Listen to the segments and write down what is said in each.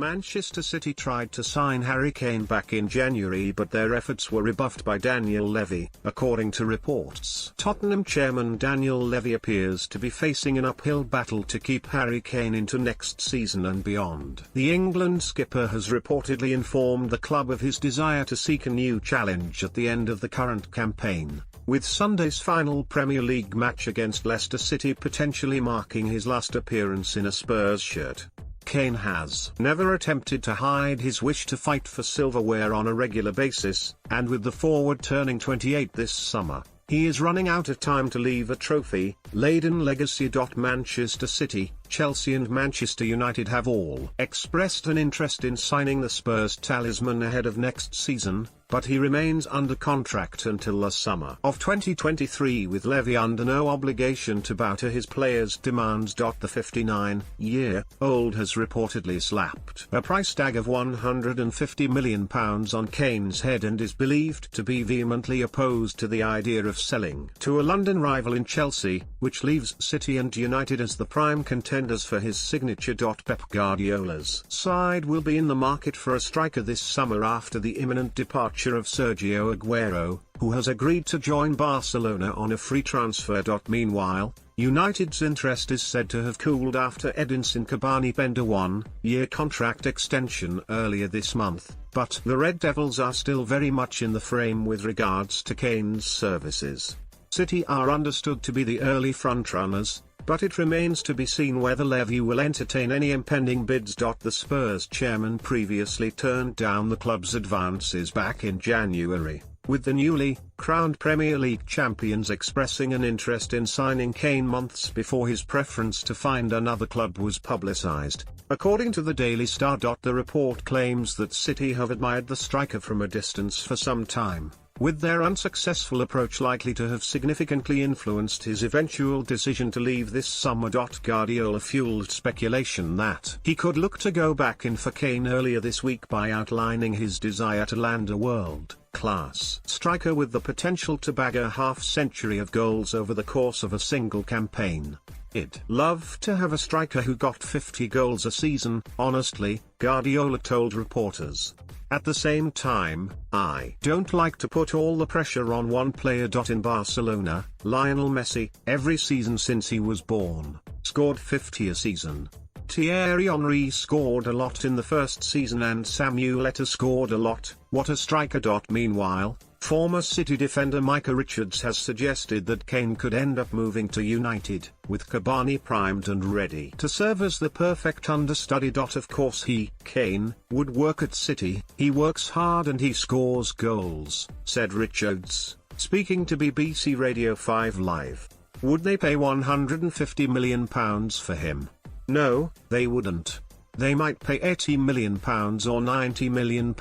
Manchester City tried to sign Harry Kane back in January, but their efforts were rebuffed by Daniel Levy, according to reports. Tottenham chairman Daniel Levy appears to be facing an uphill battle to keep Harry Kane into next season and beyond. The England skipper has reportedly informed the club of his desire to seek a new challenge at the end of the current campaign, with Sunday's final Premier League match against Leicester City potentially marking his last appearance in a Spurs shirt. Kane has never attempted to hide his wish to fight for silverware on a regular basis, and with the forward turning 28 this summer, he is running out of time to leave a trophy-laden legacy. Manchester City, Chelsea and Manchester United have all expressed an interest in signing the Spurs talisman ahead of next season, but he remains under contract until the summer of 2023, with Levy under no obligation to bow to his players' demands. The 59-year-old has reportedly slapped a price tag of £150 million on Kane's head and is believed to be vehemently opposed to the idea of selling to a London rival in Chelsea, which leaves City and United as the prime contenders for his signature. Pep Guardiola's side will be in the market for a striker this summer after the imminent departure of Sergio Aguero, who has agreed to join Barcelona on a free transfer. Meanwhile, United's interest is said to have cooled after Edinson Cavani penned a one-year contract extension earlier this month, but the Red Devils are still very much in the frame with regards to Kane's services. City are understood to be the early frontrunners, but it remains to be seen whether Levy will entertain any impending bids. The Spurs chairman previously turned down the club's advances back in January, with the newly crowned Premier League champions expressing an interest in signing Kane months before his preference to find another club was publicised. According to the Daily Star, the report claims that City have admired the striker from a distance for some time, with their unsuccessful approach likely to have significantly influenced his eventual decision to leave this summer. Guardiola fueled speculation that he could look to go back in for Kane earlier this week by outlining his desire to land a world-class striker with the potential to bag a half-century of goals over the course of a single campaign. "I'd love to have a striker who got 50 goals a season, honestly," Guardiola told reporters. At the same time, "I don't like to put all the pressure on one player." In Barcelona, Lionel Messi, every season since he was born, scored 50 a season. Thierry Henry scored a lot in the first season and Samuel Eto'o scored a lot. What a striker. Meanwhile, former City defender Micah Richards has suggested that Kane could end up moving to United, with Cavani primed and ready to serve as the perfect understudy. Of course Kane, would work at City. "He works hard and he scores goals," said Richards, speaking to BBC Radio 5 Live. Would they pay £150 million for him? No, they wouldn't. They might pay £80 million or £90 million,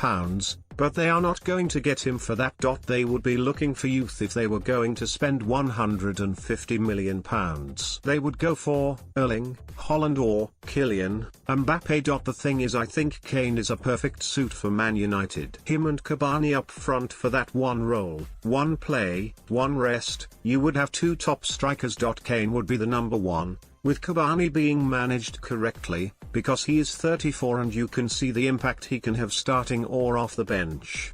but they are not going to get him for that. They would be looking for youth if they were going to spend £150 million. They would go for Erling Haaland or Kylian Mbappe. The thing is, I think Kane is a perfect suit for Man United. Him and Cavani up front for that one role, one play, one rest. You would have two top strikers. Kane would be the number one, with Cavani being managed correctly, because he is 34 and you can see the impact he can have starting or off the bench.